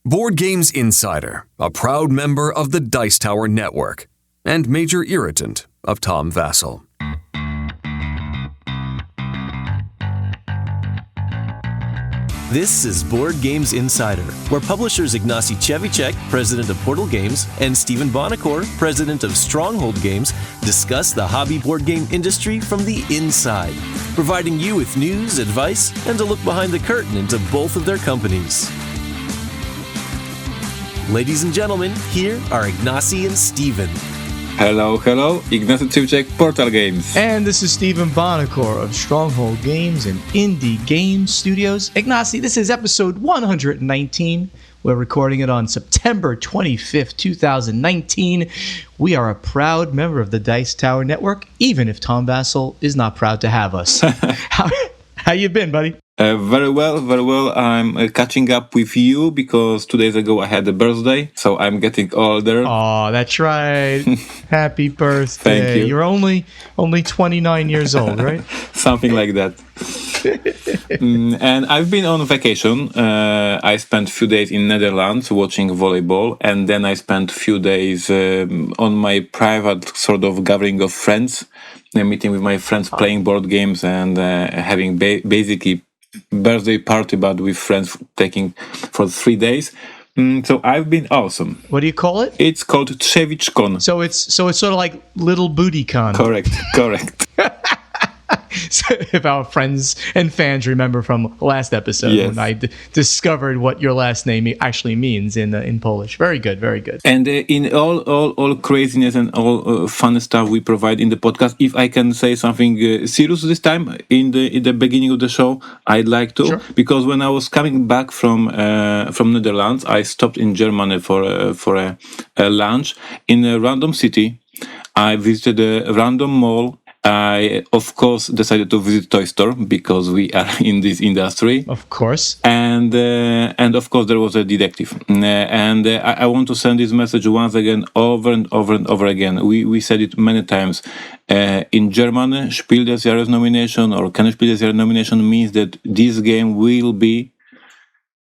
Board Games Insider, a proud member of the Dice Tower Network, and major irritant of Tom Vassell. This is Board Games Insider, where publishers Ignacy Cevicek, president of Portal Games, and Stephen Bonacore, president of Stronghold Games, discuss the hobby board game industry from the inside, providing you with news, advice, and a look behind the curtain into both of their companies. Ladies and gentlemen, here are Ignacy and Stephen. Hello, Ignacy Cevicek, Portal Games. And this is Stephen Bonacore of Stronghold Games and Indie Game Studios. Ignacy, this is episode 119. We're recording it on September 25th, 2019. We are a proud member of the Dice Tower Network, even if Tom Vassell is not proud to have us. How you been, buddy? Very well. I'm catching up with you because 2 days ago I had a birthday, so I'm getting older. Oh, that's right. Happy birthday. Thank you. You're only 29 years old, right? Something like that. And I've been on vacation. I spent a few days in Netherlands watching volleyball, and then I spent a few days on my private sort of gathering of friends, meeting with my friends, playing board games, and having basically birthday party, but with friends taking for 3 days. So I've been awesome. What do you call it? It's called TrzewicCon. So it's sort of like Little Booty Con. Correct. So if our friends and fans remember from last episode, yes, when I discovered what your last name actually means in Polish. Very good. And in all craziness and all fun stuff we provide in the podcast, if I can say something serious this time in the beginning of the show, I'd like to. Sure. Because when I was coming back from Netherlands, I stopped in Germany for a lunch in a random city. I visited a random mall. I, of course, decided to visit Toy Store because we are in this industry. Of course. And of course, there was a detective. And I want to send this message once again, over and over again. We said it many times. In Germany, Spiel des Jahres nomination or Kenner Spiel des Jahres nomination means that this game will be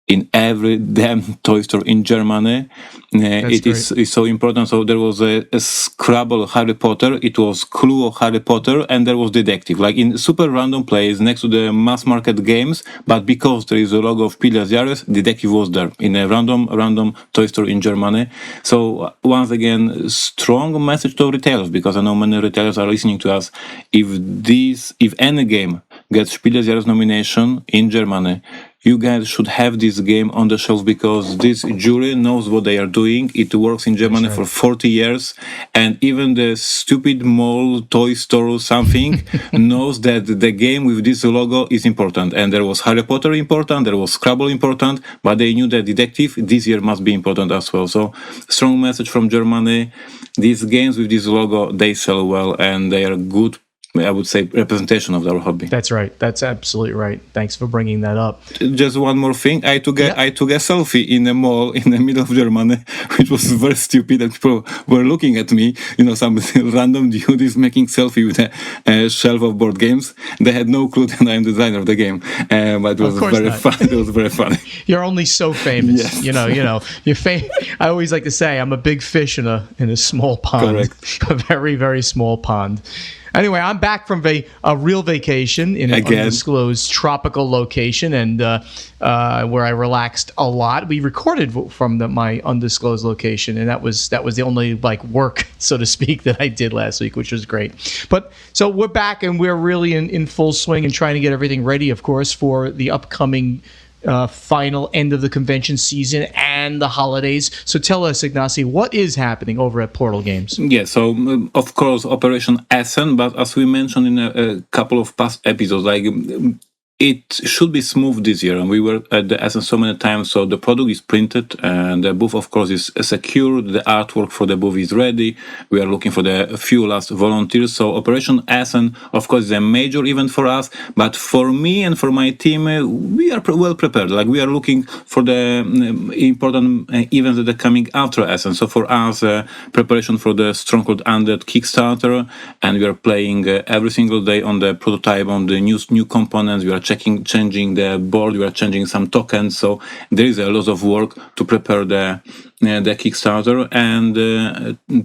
in every damn toy store in Germany. It is so important. So there was a Scrabble Harry Potter, it was Clue Harry Potter, and there was Detective, like in super random place next to the mass market games, but because there is a logo of Spiel des Jahres, Detective was there in a random toy store in Germany. So once again, strong message to retailers, because I know many retailers are listening to us. If any game gets Spiel des Jahres nomination in Germany, you guys should have this game on the shelf because this jury knows what they are doing. It works in Germany for 40 years. And even the stupid mall, toy store or something knows that the game with this logo is important. And there was Harry Potter important, there was Scrabble important, but they knew that Detective this year must be important as well. So strong message from Germany. These games with this logo, they sell well and they are good, I would say, representation of our hobby. That's right. That's absolutely right. Thanks for bringing that up. Just one more thing. I took a selfie in a mall in the middle of Germany, which was very stupid, and people were looking at me. Some random dude is making selfie with a shelf of board games. They had no clue that I'm the designer of the game, but it was very fun. It was very funny. You're only so famous. Yes. You're I always like to say I'm a big fish in a small pond. Correct. A very, very small pond. Anyway, I'm back from a real vacation in an undisclosed tropical location, and where I relaxed a lot. We recorded from my undisclosed location, and that was the only work, so to speak, that I did last week, which was great. But so we're back, and we're really in full swing and trying to get everything ready, of course, for the upcoming final end of the convention season and the holidays. So tell us, Ignacy, what is happening over at Portal Games? Yeah, so of course Operation Essen, but as we mentioned in a couple of past episodes, it should be smooth this year, and we were at the Essen so many times. So the product is printed, and the booth, of course, is secured. The artwork for the booth is ready. We are looking for the few last volunteers. So Operation Essen, of course, is a major event for us. But for me and for my team, we are well prepared. We are looking for the important events that are coming after Essen. So for us, preparation for the Stronghold Undead Kickstarter, and we are playing every single day on the prototype, on the new components. We are changing the board, we are changing some tokens. So there is a lot of work to prepare the Kickstarter. And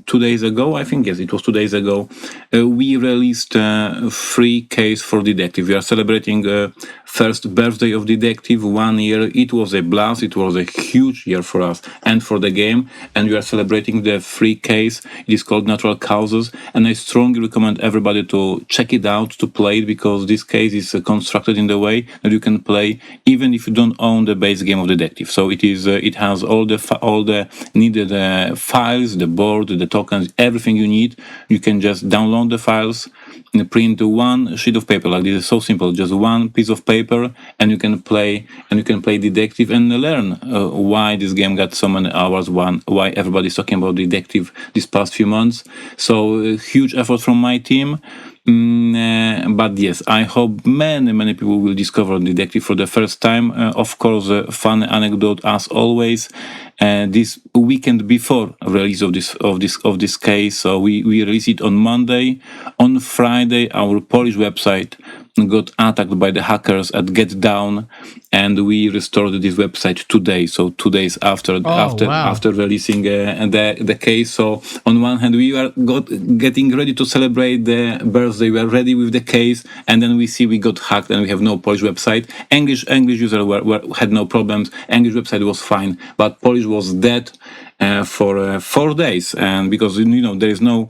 2 days ago, I think, yes, it was 2 days ago, we released a free case for Detective. We are celebrating first birthday of Detective 1 year. It was a blast. It was a huge year for us and for the game. And we are celebrating the free case. It is called Natural Causes. And I strongly recommend everybody to check it out, to play it, because this case is constructed in the way that you can play even if you don't own the base game of Detective. So it is. It has all the needed files, the board, the tokens, everything you need. You can just download the files and print one sheet of paper. Like this is so simple, just one piece of paper, and you can play Detective and learn why this game got so many hours, why everybody's talking about Detective this past few months. So huge effort from my team. But yes, I hope many people will discover Detective for the first time. Of course, a fun anecdote as always. This weekend before release of this case, so we released it on Monday. On Friday, our Polish website got attacked by the hackers at Get Down, and we restored this website today. So 2 days after releasing the case. So on one hand, we are getting ready to celebrate the birthday. We are ready with the case, and then we got hacked, and we have no Polish website. English users had no problems. English website was fine, but Polish was dead for 4 days, and because there is no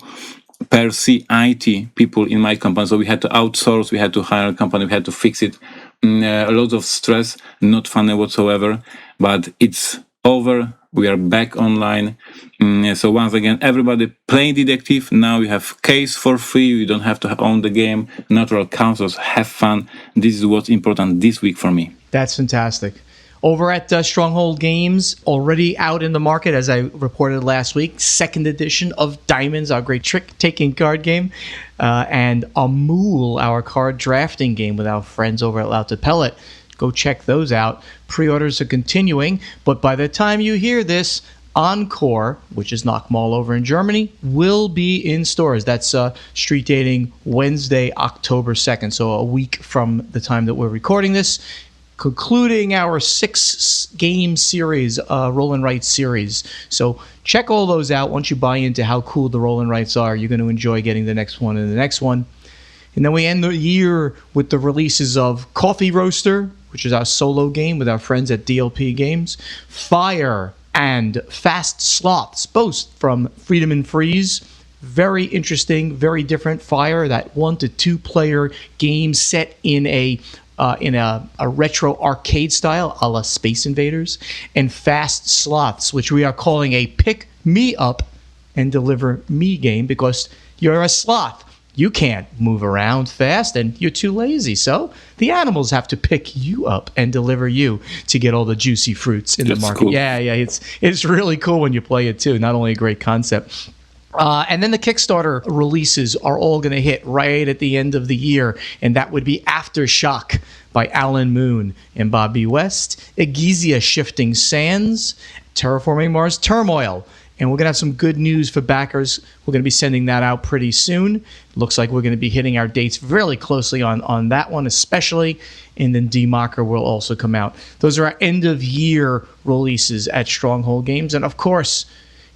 per se IT people in my company, so we had to outsource, we had to hire a company, we had to fix it. A lot of stress, not funny whatsoever, but it's over. We are back online. So once again, everybody play Detective. Now you have case for free. You don't have to own the game. Natural Causes, have fun. This is what's important this week for me. That's fantastic. Over at Stronghold Games, already out in the market, as I reported last week, second edition of Diamonds, our great trick-taking card game, and Amul, our card drafting game with our friends over at Loud to Pellet. Go check those out. Pre-orders are continuing, but by the time you hear this, Encore, which is Knockmall over in Germany, will be in stores. That's street dating Wednesday, October 2nd, so a week from the time that we're recording this. Concluding our 6-game series, Roll and Write series. So check all those out. Once you buy into how cool the Roll and Writes are, you're going to enjoy getting the next one and the next one. And then we end the year with the releases of Coffee Roaster, which is our solo game with our friends at DLP Games, Fire, and Fast Sloths, both from Freedom and Freeze. Very interesting, very different. Fire, that 1 to 2 player game set in a retro arcade style a la Space Invaders, and Fast Sloths, which we are calling a pick me up and deliver me game, because you're a sloth. You can't move around fast and you're too lazy. So the animals have to pick you up and deliver you to get all the juicy fruits in the market. Cool. Yeah, it's really cool when you play it too. Not only a great concept. And then the Kickstarter releases are all going to hit right at the end of the year, and that would be Aftershock by Alan Moon and Bobby West, Egizia Shifting Sands, Terraforming Mars Turmoil. And we're going to have some good news for backers. We're going to be sending that out pretty soon. Looks like we're going to be hitting our dates really closely on that one especially. And then D-Mocker will also come out. Those are our end-of-year releases at Stronghold Games. And, of course,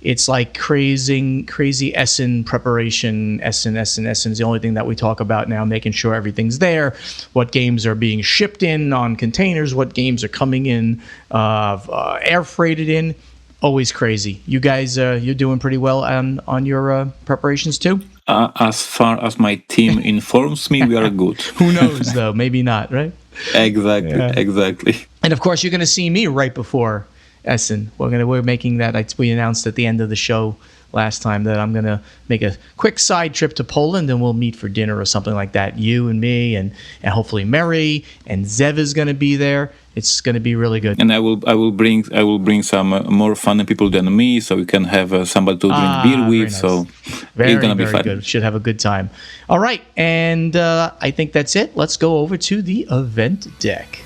it's like crazy Essen preparation. Essen is the only thing that we talk about now, making sure everything's there, what games are being shipped in on containers, what games are coming in air freighted in. Always crazy. You guys, you're doing pretty well on your preparations too? As far as my team informs me, we are good. Who knows, though? Maybe not, right? Exactly. And, of course, you're going to see me right before Essen. We're making that. We announced at the end of the show last time that I'm going to make a quick side trip to Poland, and we'll meet for dinner or something like that. You and me, and hopefully Mary and Zev is going to be there. It's going to be really good. And I will bring some more fun people than me, so we can have somebody to drink beer with. Nice. So it's going to be fun. Good. Should have a good time. All right, and I think that's it. Let's go over to the event deck.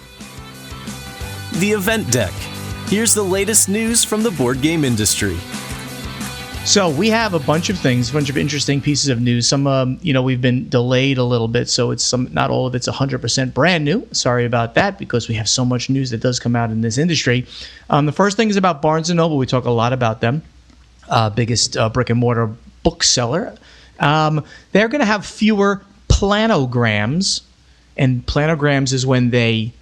The event deck. Here's the latest news from the board game industry. So we have a bunch of things, a bunch of interesting pieces of news. Some, we've been delayed a little bit, so not all of it's 100% brand new. Sorry about that, because we have so much news that does come out in this industry. The first thing is about Barnes & Noble. We talk a lot about them, biggest brick and mortar bookseller. They're going to have fewer planograms, and planograms is when they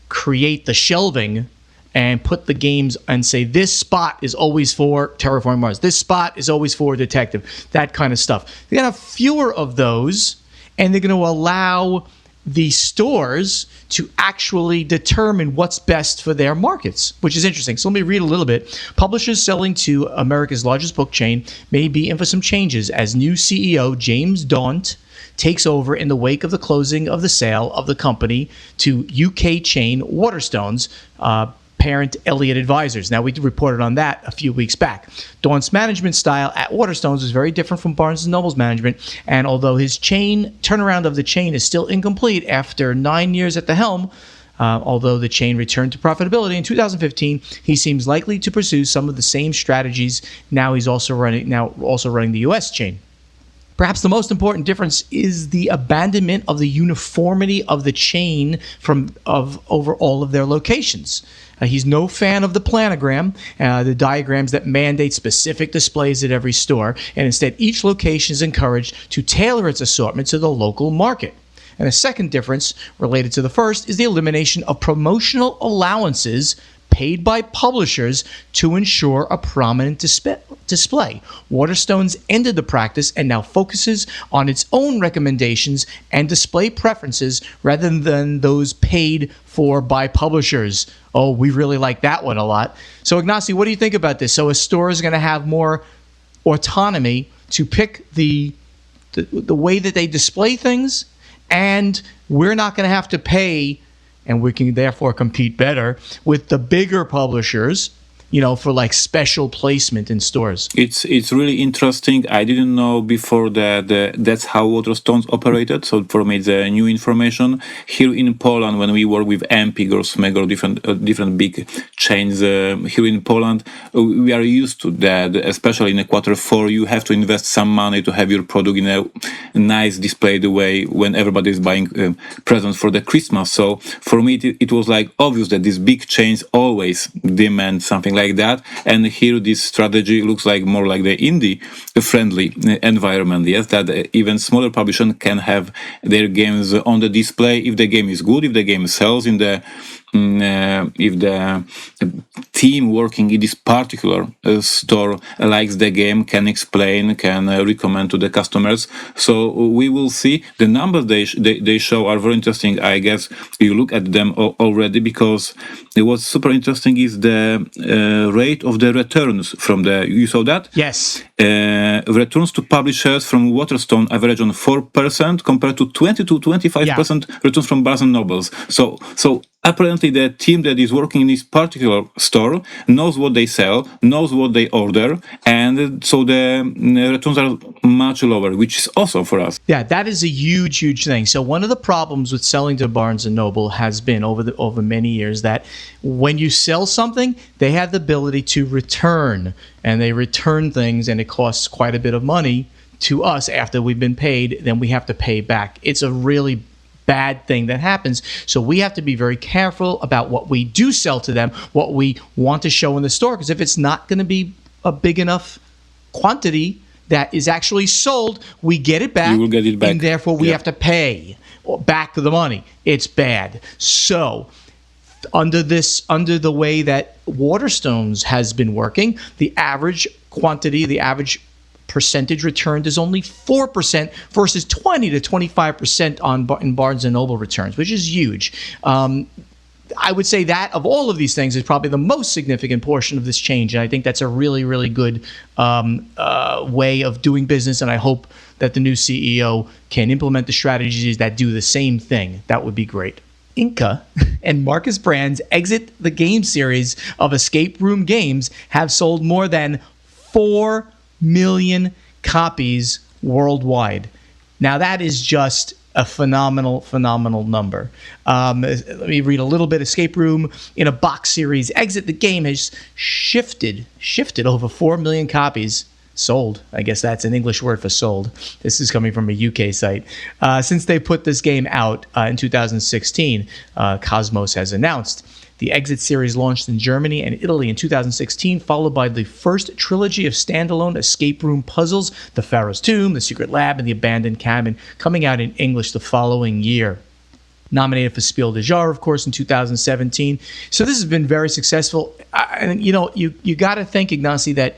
create the shelving and put the games and say, this spot is always for Terraforming Mars. This spot is always for Detective. That kind of stuff. They're going to have fewer of those, and they're going to allow the stores to actually determine what's best for their markets, which is interesting. So let me read a little bit. Publishers selling to America's largest book chain may be in for some changes as new CEO James Daunt takes over in the wake of the closing of the sale of the company to UK chain Waterstone's parent Elliott Advisors. Now, we reported on that a few weeks back. Dawn's management style at Waterstones is very different from Barnes & Noble's management, and although his turnaround of the chain is still incomplete after 9 years at the helm, although the chain returned to profitability in 2015, he seems likely to pursue some of the same strategies. Now he's also running the U.S. chain. Perhaps the most important difference is the abandonment of the uniformity of the chain over all of their locations. He's no fan of the planogram, the diagrams that mandate specific displays at every store, and instead each location is encouraged to tailor its assortment to the local market. And a second difference related to the first is the elimination of promotional allowances paid by publishers to ensure a prominent display. Waterstone's ended the practice and now focuses on its own recommendations and display preferences rather than those paid for by publishers. Oh, we really like that one a lot. So, Ignacy, what do you think about this? So a store is going to have more autonomy to pick the way that they display things, and we're not going to have to pay, and we can therefore compete better with the bigger publishers, for like special placement in stores. It's really interesting. I didn't know before that that's how Waterstones operated. So for me, it's new information. Here in Poland, when we work with Empik or Smeg or different big chains here in Poland, we are used to that. Especially in Q4, you have to invest some money to have your product in a nice displayed way when everybody is buying presents for the Christmas. So for me, it was like obvious that these big chains always demand something like that, and here this strategy looks like more like the indie friendly environment. Yes, that even smaller publishers can have their games on the display if the game is good, if the game sells in the if the team working in this particular store likes the game, can explain, can recommend to the customers. So we will see. The numbers they show are very interesting. I guess you look at them already, because what's super interesting is the rate of the returns from you saw that? Yes. Returns to publishers from Waterstone average on 4% compared to 20 to 25% returns from Barnes & Nobles. So apparently the team that is working in this particular store knows what they sell, knows what they order, and so the returns are much lower, which is awesome for us. Yeah, that is a huge, huge thing. So one of the problems with selling to Barnes & Noble has been over many years that when you sell something, they have the ability to return, and they return things, and it costs quite a bit of money to us after we've been paid. Then we have to pay back. It's a really bad thing that happens. So we have to be very careful about what we do sell to them, what we want to show in the store, because if it's not going to be a big enough quantity that is actually sold, we get it back, you will get it back, and therefore we have to pay back the money. It's bad. So under the way that Waterstones has been working, the average quantity, the average percentage returned is only 4% versus 20 to 25% in Barnes & Noble returns, which is huge. I would say that of all of these things is probably the most significant portion of this change, and I think that's a really, really good way of doing business, and I hope that the new CEO can implement the strategies that do the same thing. That would be great. Inca and Marcus Brand's Exit the Game series of escape room games have sold more than 4 million copies worldwide. Now that is just a phenomenal number. Let me read a little bit. Escape Room in a Box series Exit the Game has shifted over 4 million copies Sold. I guess that's an English word for sold. This is coming from a UK site. Since they put this game out in 2016, Cosmos has announced. The Exit series launched in Germany and Italy in 2016, followed by the first trilogy of standalone escape room puzzles, The Pharaoh's Tomb, The Secret Lab, and The Abandoned Cabin, coming out in English the following year. Nominated for Spiel des Jahres, of course, in 2017. So this has been very successful. And, you got to think, Ignacy, that,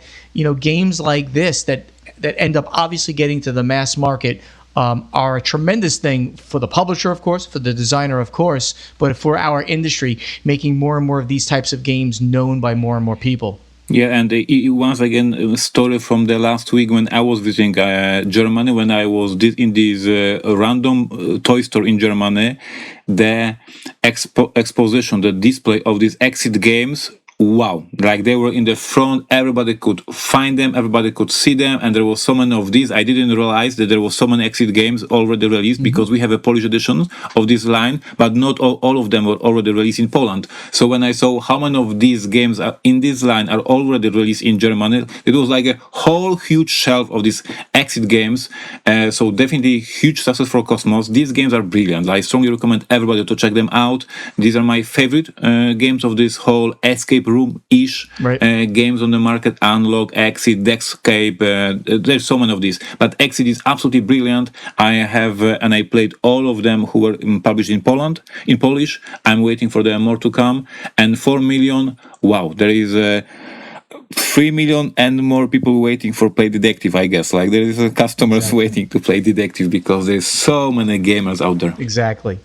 games like this that end up obviously getting to the mass market are a tremendous thing for the publisher, of course, for the designer, of course, but for our industry, making more and more of these types of games known by more and more people. Yeah, and once again, a story from the last week when I was visiting Germany, when I was in this random toy store in Germany, the exposition, the display of these Exit games, wow, like they were in the front, everybody could find them, everybody could see them, and there was so many of these. I didn't realize that there was so many Exit games already released, because we have a Polish edition of this line, but not all of them were already released in Poland. So when I saw how many of these games are in this line are already released in Germany, it was like a whole huge shelf of these Exit games. So definitely huge success for Cosmos. These games are brilliant. I strongly recommend everybody to check them out. These are my favorite games of this whole escape room-ish games on the market. Unlock, Exit, Deckscape, there's so many of these, but Exit is absolutely brilliant. I have and I played all of them who were published in Polish. I'm waiting for the more to come. And 4 million, wow, there is 3 million and more people waiting for Play Detective, I guess. Like there is customers waiting to play Detective, because there's so many gamers out there. Exactly.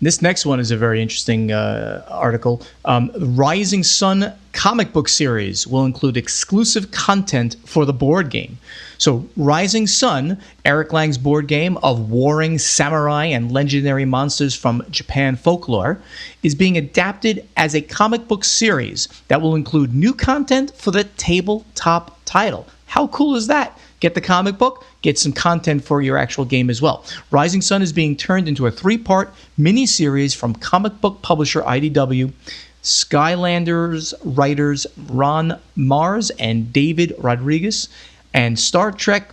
This next one is a very interesting article. Rising Sun comic book series will include exclusive content for the board game. So Rising Sun, Eric Lang's board game of warring samurai and legendary monsters from Japan folklore, is being adapted as a comic book series that will include new content for the tabletop title. How cool is that? Get the comic book, get some content for your actual game as well. Rising Sun is being turned into a 3-part mini-series from comic book publisher IDW. Skylanders writers Ron Mars and David Rodriguez, and Star Trek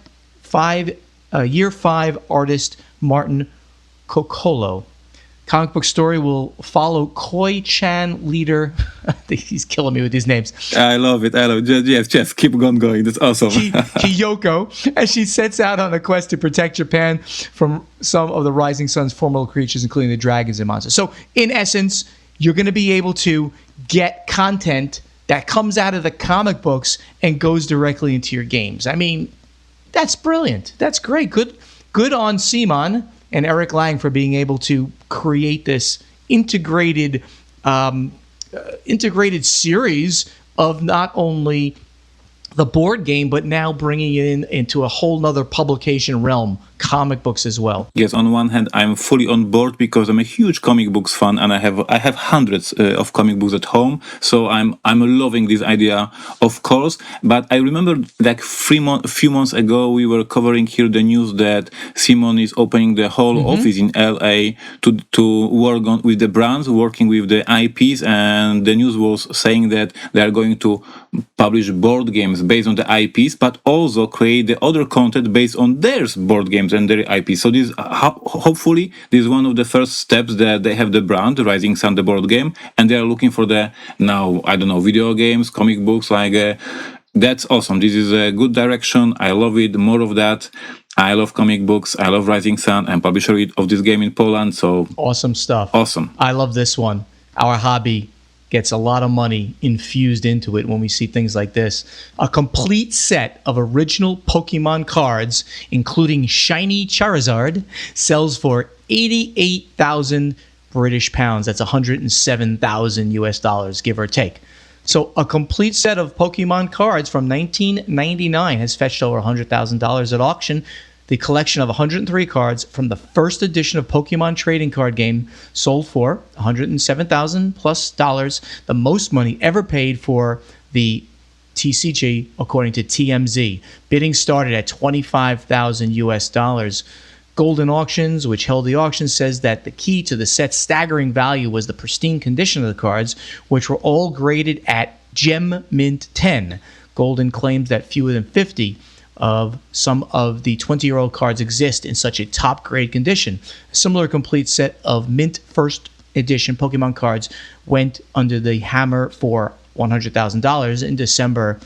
Year 5 artist Martin Coccolo. Comic book story will follow Koi-chan leader. He's killing me with these names. I love it. Yes, Jeff, keep going. That's awesome. Kyoko, as she sets out on a quest to protect Japan from some of the Rising Sun's formidable creatures, including the dragons and monsters. So, in essence, you're going to be able to get content that comes out of the comic books and goes directly into your games. I mean, that's brilliant. That's great. Good on Simon and Eric Lang for being able to create this integrated series of not only the board game, but now bringing it into a whole nother publication realm, comic books as well. Yes, on one hand, I'm fully on board because I'm a huge comic books fan, and I have hundreds of comic books at home. So I'm loving this idea, of course. But I remember like a few months ago, we were covering here the news that Simon is opening the whole office in LA to work on with the brands, working with the IPs, and the news was saying that they are going to publish board games based on the IPs, but also create the other content based on their board games and their IPs. So this, hopefully, this is one of the first steps that they have the brand, Rising Sun, the board game, and they are looking for the, now, I don't know, video games, comic books, like, that's awesome. This is a good direction. I love it. More of that. I love comic books. I love Rising Sun. I'm publisher of this game in Poland. So awesome stuff. Awesome. I love this one. Our hobby gets a lot of money infused into it when we see things like this. A complete set of original Pokemon cards, including Shiny Charizard, sells for 88,000 British pounds. That's 107,000 US dollars, give or take. So a complete set of Pokemon cards from 1999 has fetched over $100,000 at auction. The collection of 103 cards from the first edition of Pokemon trading card game sold for $107,000 plus, the most money ever paid for the TCG, according to TMZ. Bidding started at 25,000 US dollars. Golden Auctions, which held the auction, says that the key to the set's staggering value was the pristine condition of the cards, which were all graded at Gem Mint 10. Golden claims that fewer than 50 of some of the 20-year-old cards exist in such a top-grade condition. A similar complete set of mint first edition Pokemon cards went under the hammer for $100,000 in December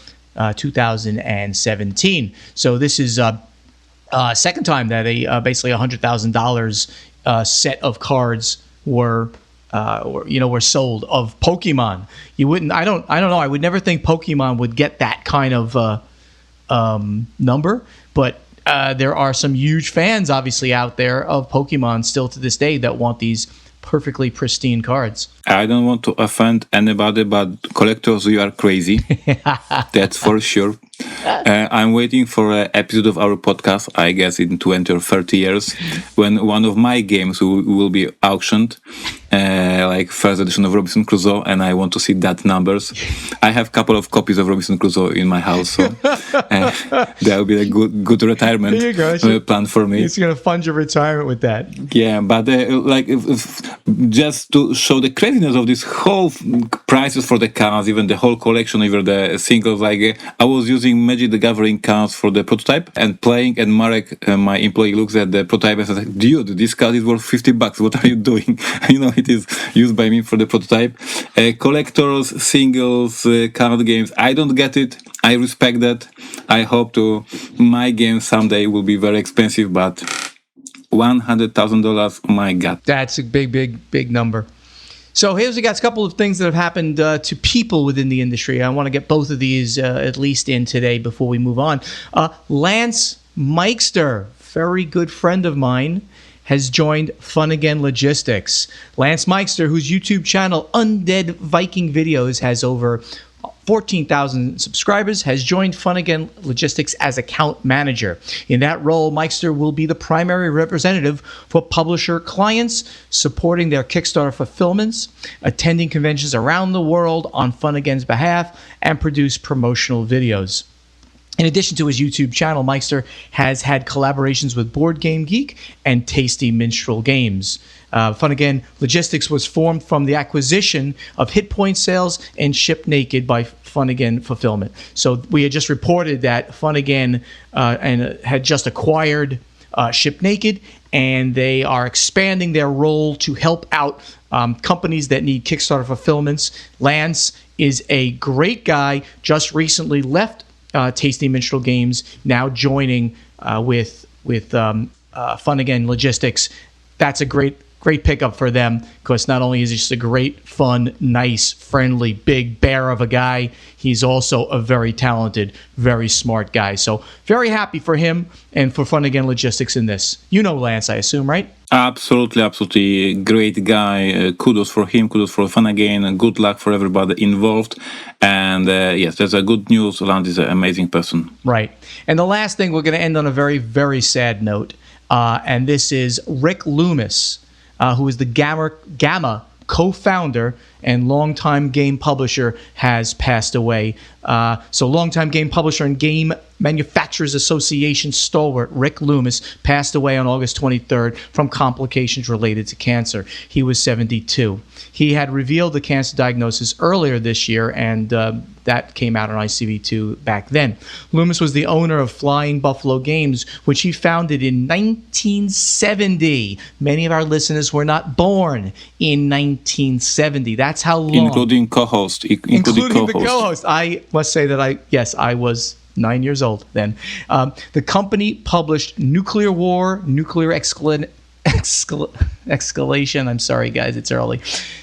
2017. So this is second time that basically $100,000 set of cards were sold of Pokemon. You wouldn't. I don't know. I would never think Pokemon would get that kind of number, but there are some huge fans obviously out there of Pokemon still to this day that want these perfectly pristine cards. I don't want to offend anybody, but collectors, you are crazy. That's for sure. I'm waiting for an episode of our podcast, I guess in 20 or 30 years, when one of my games will be auctioned, like first edition of Robinson Crusoe, and I want to see that numbers. I have a couple of copies of Robinson Crusoe in my house, so that will be a good retirement plan for me. It's going to fund your retirement with that. Yeah, but if just to show the craziness of this whole prices for the cards, even the whole collection, even the singles, I was using Magic the Gathering cards for the prototype and playing, and Marek, my employee, looks at the prototype and says, dude, this card is worth $50. What are you doing? It is used by me for the prototype. Collectors, singles, card games, I don't get it. I respect that. I hope my game someday will be very expensive, but $100,000, my God. That's a big number. So we got a couple of things that have happened to people within the industry. I want to get both of these at least in today before we move on. Lance Meixter, very good friend of mine, has joined Fun Again Logistics. Lance Meixter, whose YouTube channel Undead Viking Videos has over 14,000 subscribers, has joined Fun Again Logistics as account manager. In that role, Meixter will be the primary representative for publisher clients, supporting their Kickstarter fulfillments, attending conventions around the world on Fun Again's behalf, and produce promotional videos. In addition to his YouTube channel, Meixter has had collaborations with Board Game Geek and Tasty Minstrel Games. Fun Again Logistics was formed from the acquisition of Hit Point Sales and Ship Naked by Fun Again Fulfillment. So we had just reported that Fun Again had just acquired Ship Naked, and they are expanding their role to help out companies that need Kickstarter fulfillments. Lance is a great guy, just recently left Tasty Minstrel Games, now joining with Fun Again Logistics. That's a great pickup for them, because not only is he just a great, fun, nice, friendly, big bear of a guy, he's also a very talented, very smart guy. So very happy for him and for Fun Again Logistics in this. You know Lance, I assume, right? Absolutely great guy. Kudos for him, kudos for Fun Again, and good luck for everybody involved. And yes, that's a good news. Lance is an amazing person. Right. And the last thing, we're going to end on a very, very sad note. And this is Rick Loomis, who is the Gamma co-founder and longtime game publisher, has passed away. So longtime game publisher and Game Manufacturers Association stalwart Rick Loomis passed away on August 23rd from complications related to cancer. He was 72. He had revealed the cancer diagnosis earlier this year, and that came out on ICV2 back then. Loomis was the owner of Flying Buffalo Games, which he founded in 1970. Many of our listeners were not born in 1970. That's how long. Including co-host. Including the co-host. I must say that I was 9 years old then. The company published Nuclear War, Nuclear Escalation, I'm sorry guys, it's early,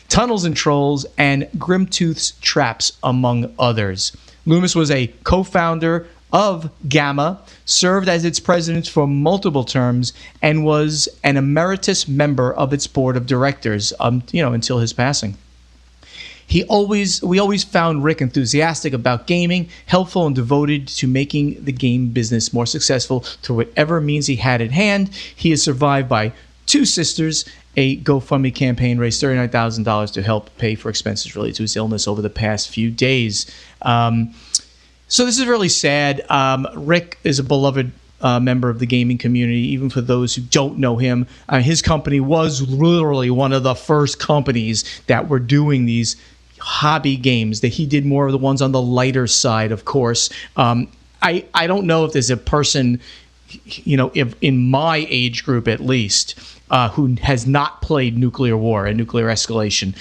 Tunnels and Trolls, and Grimtooth's Traps, among others. Loomis was a co-founder of Gamma, served as its president for multiple terms, and was an emeritus member of its board of directors, until his passing. We always found Rick enthusiastic about gaming, helpful and devoted to making the game business more successful through whatever means he had at hand. He is survived by two sisters. A GoFundMe campaign raised $39,000 to help pay for expenses related to his illness over the past few days. So this is really sad. Rick is a beloved member of the gaming community, even for those who don't know him. His company was literally one of the first companies that were doing these hobby games. That he did more of the ones on the lighter side, of course. I don't know if there's a person, if in my age group at least, who has not played Nuclear War and Nuclear Escalation.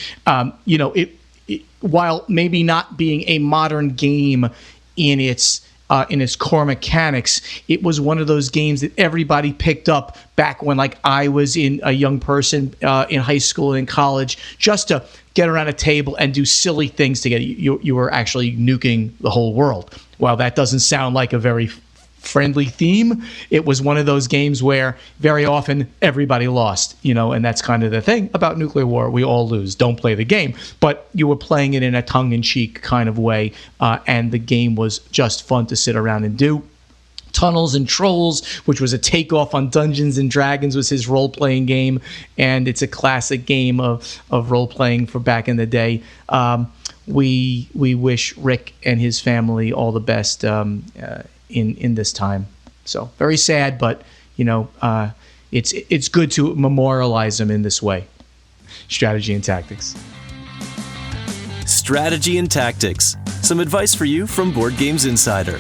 While maybe not being a modern game in its core mechanics, it was one of those games that everybody picked up back when, like, I was a young person in high school and in college, just to get around a table and do silly things together. You were actually nuking the whole world. While that doesn't sound like a very friendly theme, it was one of those games where very often everybody lost, and that's kind of the thing about Nuclear War. We all lose. Don't play the game. But you were playing it in a tongue-in-cheek kind of way, and the game was just fun to sit around and do. Tunnels and Trolls, which was a takeoff on Dungeons and Dragons, was his role-playing game, and it's a classic game of role-playing for back in the day. We wish Rick and his family all the best in this time. So very sad, but it's good to memorialize them in this way. Strategy and tactics. Strategy and tactics. Some advice for you from Board Games Insider.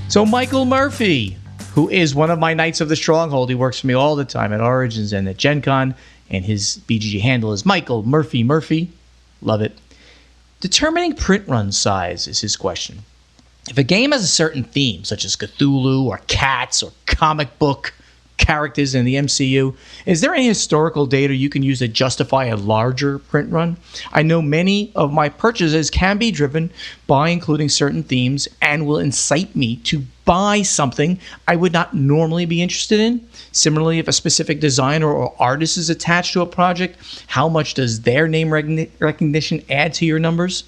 So Michael Murphy, who is one of my Knights of the Stronghold, he works for me all the time at Origins and at Gen Con, and his BGG handle is Michael Murphy. Love it. Determining print run size is his question. If a game has a certain theme, such as Cthulhu or cats or comic book characters in the MCU, is there any historical data you can use to justify a larger print run? I know many of my purchases can be driven by including certain themes and will incite me to buy something I would not normally be interested in. Similarly, if a specific designer or artist is attached to a project, how much does their name recognition add to your numbers?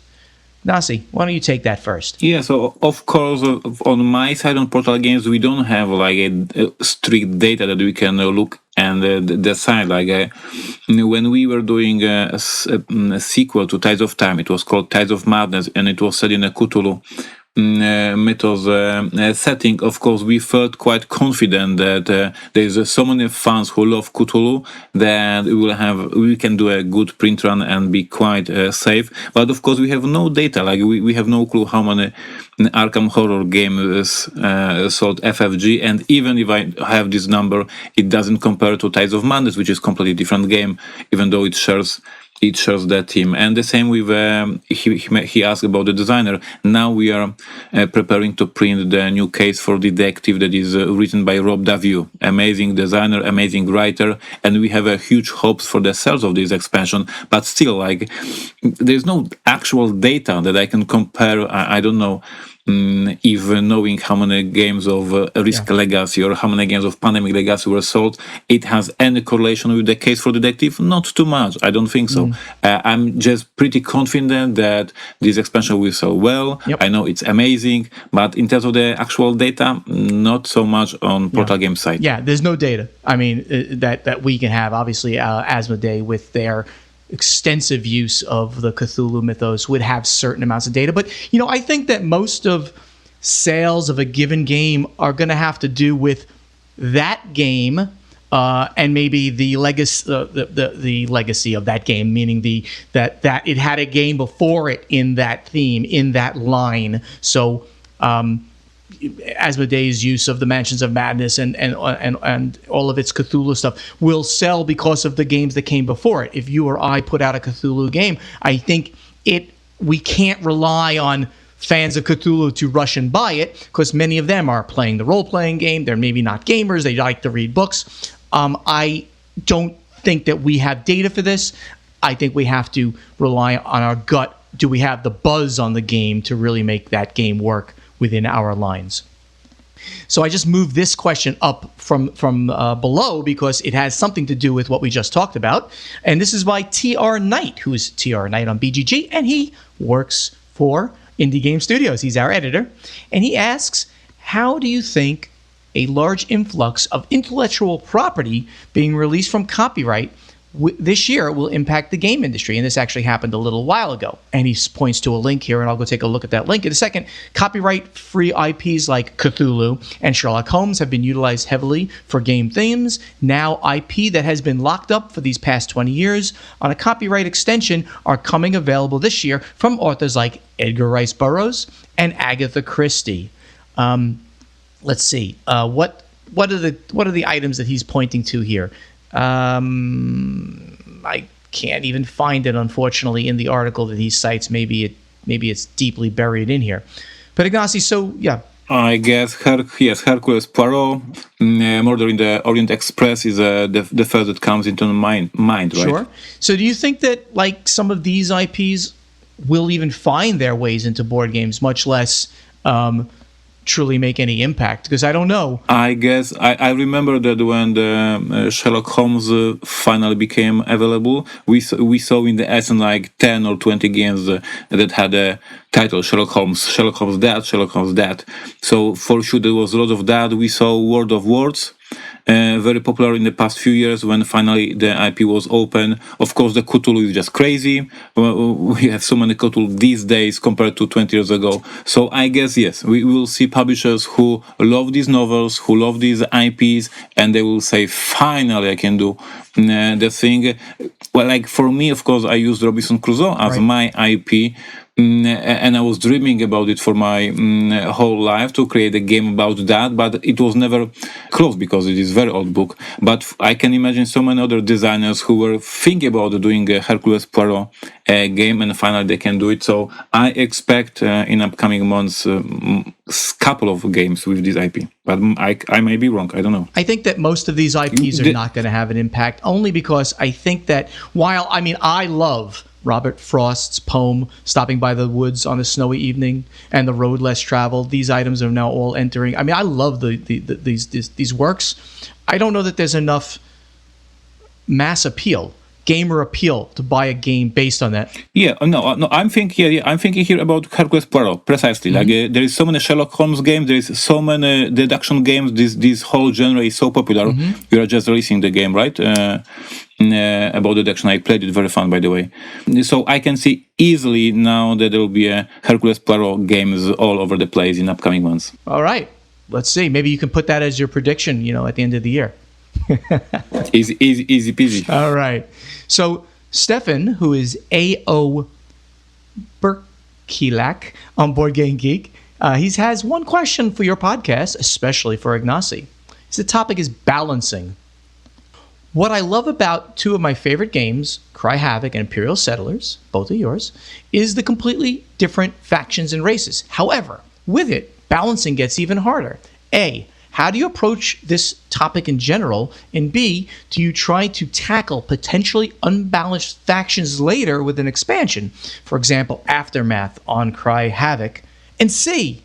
Ignacy, why don't you take that first? Yeah, so of course, on my side, on Portal Games, we don't have like a strict data that we can look and decide. Like when we were doing a sequel to Tides of Time, it was called Tides of Madness, and it was set in a Cthulhu mythos setting. Of course, we felt quite confident that there's so many fans who love Cthulhu that we can do a good print run and be quite safe. But of course, we have no data. Like we have no clue how many Arkham Horror games sold FFG, and even if I have this number, it doesn't compare to Tides of Madness, which is a completely different game, even though it shares that team. And the same with he asked about the designer. Now we are preparing to print the new case for Detective that is written by Rob Daviau, amazing designer, amazing writer, and we have a huge hopes for the sales of this expansion. But still, like, there's no actual data that I can compare. I don't know if knowing how many games of Risk Legacy or how many games of Pandemic Legacy were sold, it has any correlation with the case for Detective? Not too much. I don't think so. I'm just pretty confident that this expansion will sell well. I know it's amazing, but in terms of the actual data, not so much on Portal Games side. Yeah, there's no data. I mean, that we can have. Obviously, Asmodee with their extensive use of the Cthulhu mythos would have certain amounts of data. But, I think that most of sales of a given game are going to have to do with that game and maybe the legacy, the legacy of that game, meaning that it had a game before it in that theme, in that line. So Asmodee's use of the Mansions of Madness and all of its Cthulhu stuff will sell because of the games that came before it. If you or I put out a Cthulhu game, I think we can't rely on fans of Cthulhu to rush and buy it, because many of them are playing the role-playing game. They're maybe not gamers. They like to read books. I don't think that we have data for this. I think we have to rely on our gut. Do we have the buzz on the game to really make that game work within our lines? So I just moved this question up from below because it has something to do with what we just talked about. And this is by YTR Night, who is YTR Night on BGG, and he works for Indie Game Studios. He's our editor. And he asks, how do you think a large influx of intellectual property being released from copyright this year will impact the game industry. And this actually happened a little while ago. And he points to a link here, and I'll go take a look at that link in a second. Copyright-free IPs like Cthulhu and Sherlock Holmes have been utilized heavily for game themes. Now, IP that has been locked up for these past 20 years on a copyright extension are coming available this year from authors like Edgar Rice Burroughs and Agatha Christie. Let's see. What are the items that he's pointing to here? I can't even find it, unfortunately, in the article that he cites. Maybe it's deeply buried in here. But Ignacy, so yeah. I guess Hercules Poirot, Murder in the Orient Express is the first that comes into my mind, right? Sure. So do you think that like some of these IPs will even find their ways into board games, much less truly make any impact? Because I don't know. I guess I remember that when the Sherlock Holmes finally became available, we saw in the essence like 10 or 20 games that had a title Sherlock Holmes that, Sherlock Holmes that. So for sure there was a lot of that. We saw World of Words, very popular in the past few years when finally the IP was open. Of course, the Cthulhu is just crazy. We have so many Cthulhu these days compared to 20 years ago. So I guess, yes, we will see publishers who love these novels, who love these IPs, and they will say, finally, I can do the thing. Well, like for me, of course, I used Robinson Crusoe as my IP. And I was dreaming about it for my whole life to create a game about that, but it was never close because it is a very old book. But I can imagine so many other designers who were thinking about doing a Hercules Poirot game, and finally they can do it. So I expect in upcoming months a couple of games with this IP. But I may be wrong. I don't know. I think that most of these IPs are not going to have an impact, only because I think that while, I mean, I love Robert Frost's poem, Stopping by the Woods on a Snowy Evening, and The Road Less Traveled. These items are now all entering. I mean, I love these works. I don't know that there's enough mass appeal, gamer appeal, to buy a game based on that. Yeah, no, I'm thinking here about Hercules Poirot, precisely. Like there is so many Sherlock Holmes games, there is so many deduction games. This whole genre is so popular. You are just releasing the game, right? About deduction. I played it, very fun, by the way. So I can see easily now that there will be a Hercules Poirot games all over the place in upcoming months. All right, let's see. Maybe you can put that as your prediction, at the end of the year. Easy peasy. All right. So Stefan, who is A.O. Berkilak on Board Game Geek, he has one question for your podcast, especially for Ignacy. The topic is balancing. What I love about two of my favorite games, Cry Havoc and Imperial Settlers, both of yours, is the completely different factions and races. However, with it, balancing gets even harder. A, how do you approach this topic in general? And B, do you try to tackle potentially unbalanced factions later with an expansion? For example, Aftermath on Cry Havoc. And C,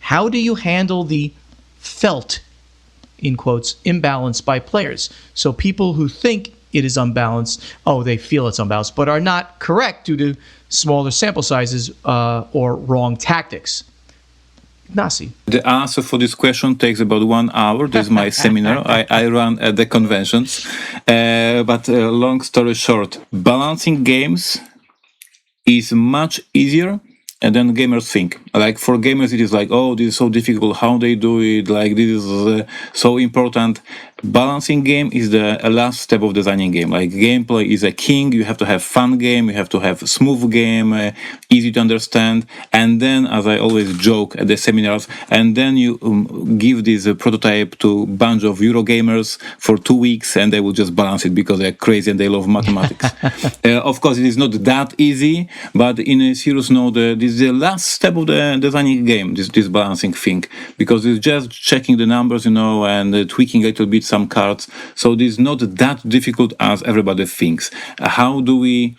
how do you handle the felt, in quotes, imbalance by players? So people who think it is unbalanced, they feel it's unbalanced, but are not correct due to smaller sample sizes or wrong tactics. Ignacy. The answer for this question takes about 1 hour. This is my seminar I run at the conventions. But long story short, balancing games is much easier than gamers think. Like for gamers, it is like, this is so difficult. How they do it? Like this is so important. Balancing game is the last step of designing game. Like gameplay is a king. You have to have fun game. You have to have smooth game, easy to understand. And then, as I always joke at the seminars, and then you give this prototype to a bunch of Eurogamers for 2 weeks, and they will just balance it because they're crazy and they love mathematics. Of course, it is not that easy, but in a serious note, this is the last step of the designing game. This balancing thing, because it's just checking the numbers, and tweaking a little bit some cards. So this is not that difficult as everybody thinks. How do we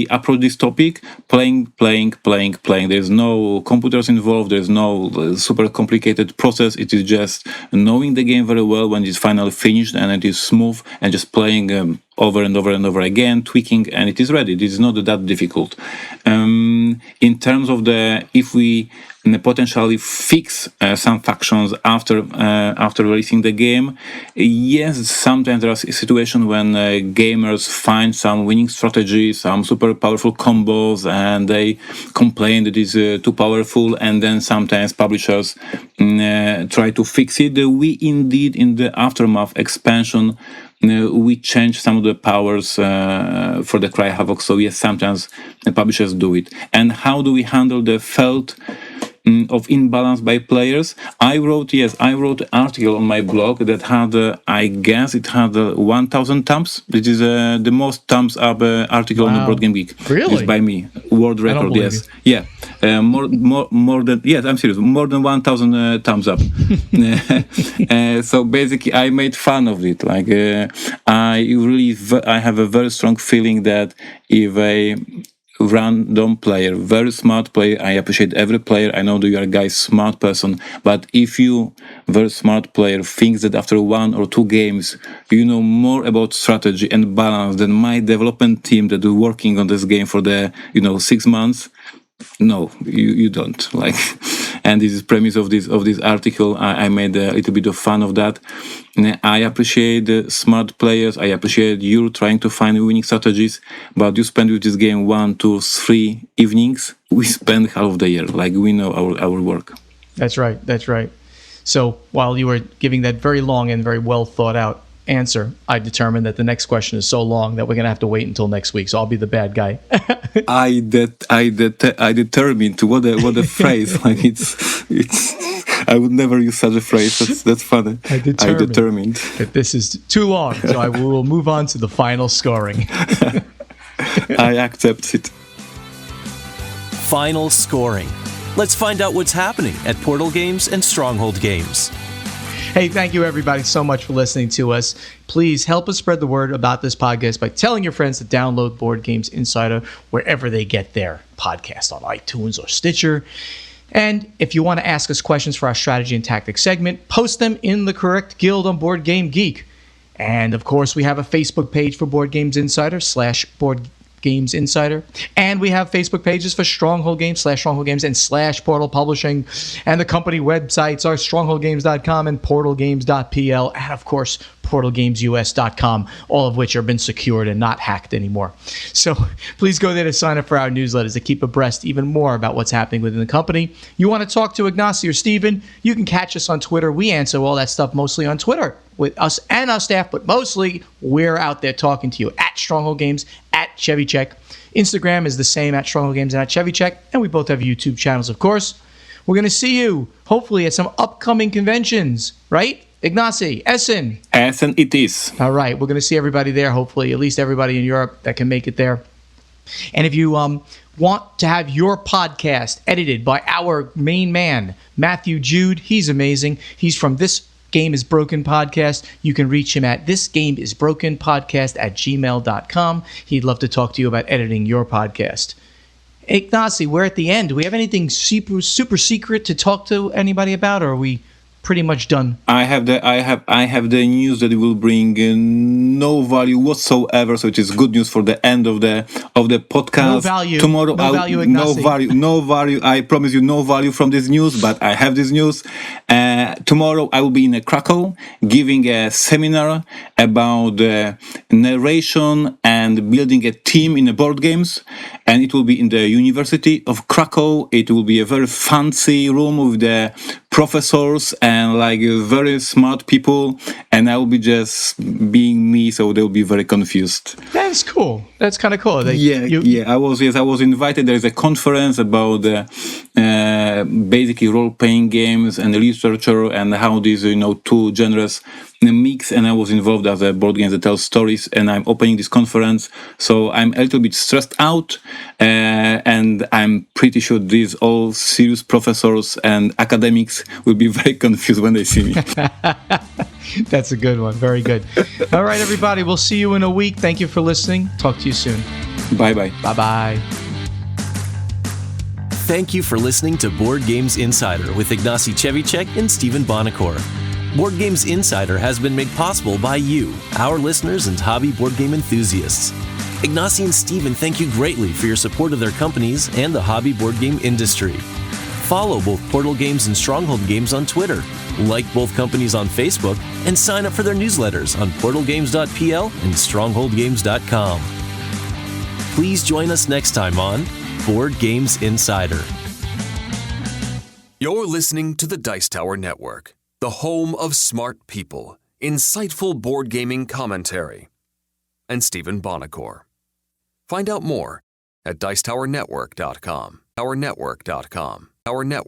approach this topic? Playing. There's no computers involved. There's no super complicated process. It is just knowing the game very well when it's finally finished and it is smooth, and just playing over and over and over again, tweaking, and it is ready. This is not that difficult. then in terms of if we potentially fix some factions after releasing the game, yes, sometimes there are situations when gamers find some winning strategy, some super powerful combos, and they complain that it's too powerful, and then sometimes publishers try to fix it. We indeed, in the Aftermath expansion, we change some of the powers for the Cry Havoc. So yes, sometimes the publishers do it. And how do we handle the felt of imbalance by players? I wrote an article on my blog that had, I guess it had 1,000 thumbs. This is the most thumbs up article on the Board Game Geek. Really? It's by me. World record, yes. You. Yeah. More than, yes, I'm serious. More than 1,000 thumbs up. So basically, I made fun of it. Like, I have a very strong feeling that if a random player, very smart player, I appreciate every player, I know that you are a guys smart person, but if you, very smart player, thinks that after 1 or 2 games you know more about strategy and balance than my development team that is working on this game for the 6 months, no, you don't. Like, and this is premise of this article. I made a little bit of fun of that. I appreciate the smart players. I appreciate you trying to find winning strategies, but you spend with this game 1, 2, 3 evenings. We spend half of the year. Like, we know our work. That's right. So while you were giving that very long and very well thought out answer, I determined that the next question is so long that we're going to have to wait until next week. So I'll be the bad guy. I determined what a phrase. Like, it's. I would never use such a phrase. That's funny. I determined that this is too long. So I will move on to the final scoring. I accept it. Final scoring. Let's find out what's happening at Portal Games and Stronghold Games. Hey, thank you everybody so much for listening to us. Please help us spread the word about this podcast by telling your friends to download Board Games Insider wherever they get their podcast, on iTunes or Stitcher. And if you want to ask us questions for our strategy and tactics segment, post them in the correct guild on Board Game Geek. And of course, we have a Facebook page for Board Games Insider /Board Games Insider, and we have Facebook pages for Stronghold Games /Stronghold Games and /Portal Publishing, and the company websites are strongholdgames.com and portalgames.pl, and of course portalgamesus.com, all of which have been secured and not hacked anymore. So please go there to sign up for our newsletters to keep abreast even more about what's happening within the company. You want to talk to Ignacy or Stephen, you can catch us on Twitter. We answer all that stuff mostly on Twitter with us and our staff, but mostly we're out there talking to you at Stronghold Games, at Chevy Check. Instagram is the same, at Stronghold Games and at Chevy Check, and we both have YouTube channels, of course. We're going to see you, hopefully, at some upcoming conventions, right? Ignacy, Essen. Essen it is. All right, we're going to see everybody there, hopefully, at least everybody in Europe that can make it there. And if you want to have your podcast edited by our main man, Matthew Jude, he's amazing. He's from This Game Is Broken podcast. You can reach him at thisgameisbrokenpodcast@gmail.com. He'd love to talk to you about editing your podcast. Ignacy, we're at the end. Do we have anything super secret to talk to anybody about, or are we pretty much done? I have the news that will bring no value whatsoever, so it is good news for the end of the podcast. No value. Tomorrow, no value, Ignacy. No value. I promise you, no value from this news. But I have this news. Tomorrow, I will be in Krakow giving a seminar about narration and building a team in the board games, and it will be in the University of Krakow. It will be a very fancy room with the professors and like very smart people, and I will be just being me, so they'll be very confused. That's cool. That's kind of cool. I was invited. There is a conference about basically role-playing games and literature and how these two genres mix, and I was involved as a board game that tells stories, and I'm opening this conference, so I'm a little bit stressed out, and I'm pretty sure these all serious professors and academics will be very confused when they see me. That's a good one. Very good. All right, everybody, we'll see you in a week. Thank you for listening. Talk to you soon. Bye-bye. Bye-bye. Thank you for listening to Board Games Insider with Ignacy Chevicek and Stephen Bonacore. Board Games Insider has been made possible by you, our listeners and hobby board game enthusiasts. Ignacy and Stephen thank you greatly for your support of their companies and the hobby board game industry. Follow both Portal Games and Stronghold Games on Twitter, like both companies on Facebook, and sign up for their newsletters on portalgames.pl and strongholdgames.com. Please join us next time on Board Games Insider. You're listening to the Dice Tower Network, the home of smart people, insightful board gaming commentary, and Stephen Bonacore. Find out more at dicetowernetwork.com. Our network.com. Our network.